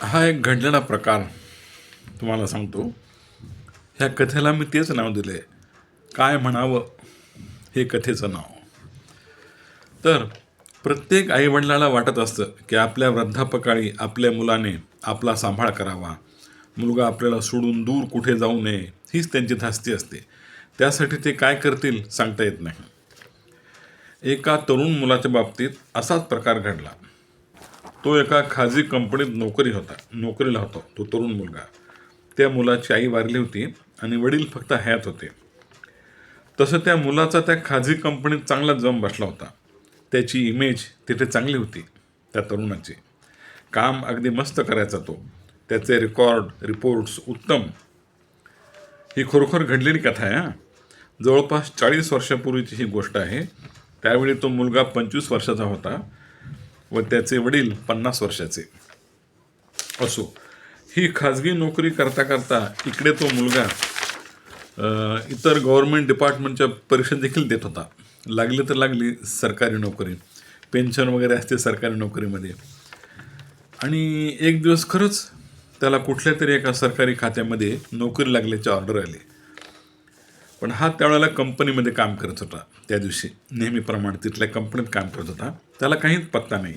हा एक घडलेला प्रकार तुम्हाला सांगतो. ह्या कथेला मी तेच नाव दिले, काय म्हणावं हे कथेचं नाव. तर प्रत्येक आईवडिलाला वाटत असतं की आपल्या वृद्धापकाळी आपल्या मुलाने आपला सांभाळ करावा, मुलगा आपल्याला सोडून दूर कुठे जाऊ नये, हीच त्यांची धास्ती असते. त्यासाठी ते काय करतील सांगता येत नाही. एका तरुण मुलाच्या बाबतीत असाच प्रकार घडला. तो एका खाजगी कंपनीत नोकरीला होता तो तरुण मुलगा. त्या मुलाची आई वारली होती आणि वडील फक्त हयात होते. तसं त्या मुलाचा त्या खाजगी कंपनीत चांगला जम बसला होता. त्याची इमेज तिथे चांगली होती. त्या तरुणाची काम अगदी मस्त करायचा तो. त्याचे रिपोर्ट्स उत्तम. ही खरोखर घडलेली कथा आहे हा. जवळपास 40 वर्षापूर्वीची ही गोष्ट आहे. त्यावेळी तो मुलगा 25 वर्षाचा होता व त्याचे वडील 50 वर्षाचे. असो, ही खाजगी नोकरी करता करता इकडे तो मुलगा इतर गव्हर्नमेंट डिपार्टमेंटच्या परीक्षा देखील देत होता. लागली तर लागली सरकारी नोकरी, पेन्शन वगैरे असते सरकारी नोकरीमध्ये. आणि एक दिवस खरंच त्याला कुठल्या तरी एका सरकारी खात्यामध्ये नोकरी लागल्याची ऑर्डर आली. पण हा त्यावेळेला कंपनीमध्ये काम करत होता. त्या दिवशी नेहमीप्रमाणे तिथल्या कंपनीत काम करत होता. त्याला काहीच पत्ता नाही.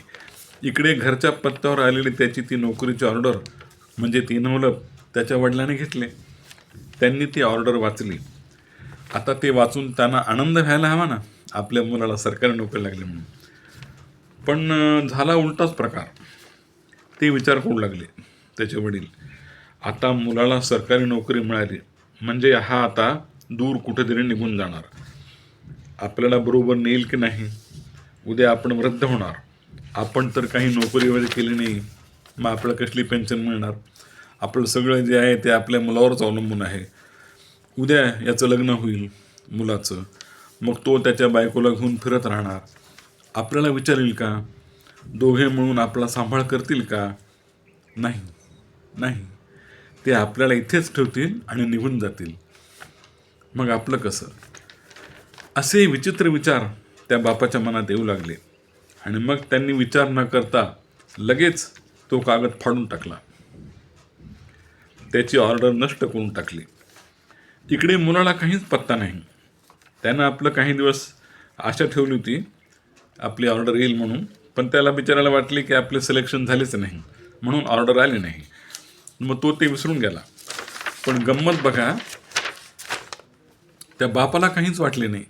इकडे घरच्या पत्त्यावर आलेली त्याची ती नोकरीची ऑर्डर म्हणजे 3 मुलं त्याच्या वडिलांनी घेतले. त्यांनी ती ऑर्डर वाचली. आता ते वाचून त्यांना आनंद व्हायला हवा ना, आपल्या मुलाला सरकारी नोकरी लागली म्हणून. पण झाला उलटाच प्रकार. ते विचार करू लागले त्याचे वडील, आता मुलाला सरकारी नोकरी मिळाली म्हणजे हा आता दूर कुठेतरी निघून जाणार, आपल्याला बरोबर नेईल की नाही, उद्या आपण वृद्ध होणार, आपण तर काही नोकरी वगैरे केली नाही, मग आपल्याला कसली पेन्शन मिळणार, आपलं सगळं जे आहे ते आपल्या मुलावरच अवलंबून आहे. उद्या याचं लग्न होईल मुलाचं, मग तो त्याच्या बायकोला घेऊन फिरत राहणार, आपल्याला विचारेल का, दोघे मिळून आपला सांभाळ करतील का, नाही नाही, ते आपल्याला इथेच ठेवतील आणि निघून जातील, मग आपलं कसं. असे विचित्र विचार त्या बापाच्या मनात येऊ लागले. आणि मग त्यांनी विचार न करता लगेच तो कागद फाडून टाकला, त्याची ऑर्डर नष्ट करून टाकली. इकडे मुलाला काहीच पत्ता नाही. त्यानं आपलं काही दिवस आशा ठेवली होती आपली ऑर्डर येईल म्हणून, पण त्याला बिचारायला वाटले की आपले सिलेक्शन झालेच नाही म्हणून ऑर्डर आली नाही. मग तो ते विसरून गेला. पण गंमत बघा, त्या बापाला काहीच वाटले नाही.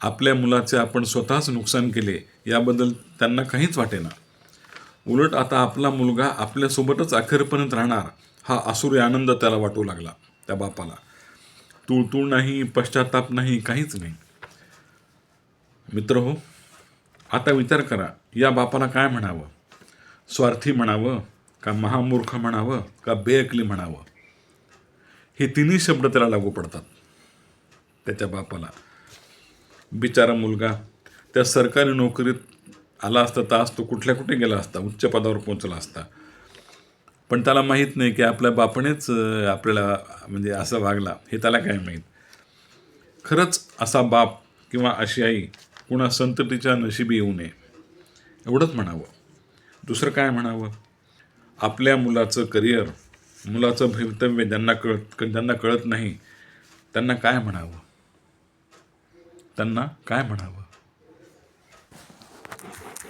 आपल्या मुलाचे आपण स्वतःच नुकसान केले याबद्दल त्यांना काहीच वाटेना. उलट आता आपला मुलगा आपल्यासोबतच अखेरपर्यंत राहणार हा आसुरी आनंद त्याला वाटू लागला. त्या बापाला तुळतुळ नाही, पश्चाताप नाही, काहीच नाही. मित्र हो, आता विचार करा, या बापाला काय म्हणावं, स्वार्थी म्हणावं का महामूर्ख म्हणावं का बेअकली म्हणावं. हे तिन्ही शब्द त्याला लागू पडतात त्याच्या बापाला. बिचारा मुलगा त्या सरकारी नोकरीत आला असता तर आज तो कुठल्या कुठे गेला असता, उच्च पदावर पोहोचला असता. पण त्याला माहीत नाही की आपल्या बापानेच आपल्याला म्हणजे असं वागला, हे त्याला काय माहीत. खरंच असा बाप किंवा अशी आई कुणा संततीच्या नशिबी येऊ नये, एवढंच म्हणावं. दुसरं काय म्हणावं. आपल्या मुलाचं करिअर, मुलाचं भवितव्य ज्यांना कळत नाही त्यांना काय म्हणावं, त्यांना काय म्हणावं.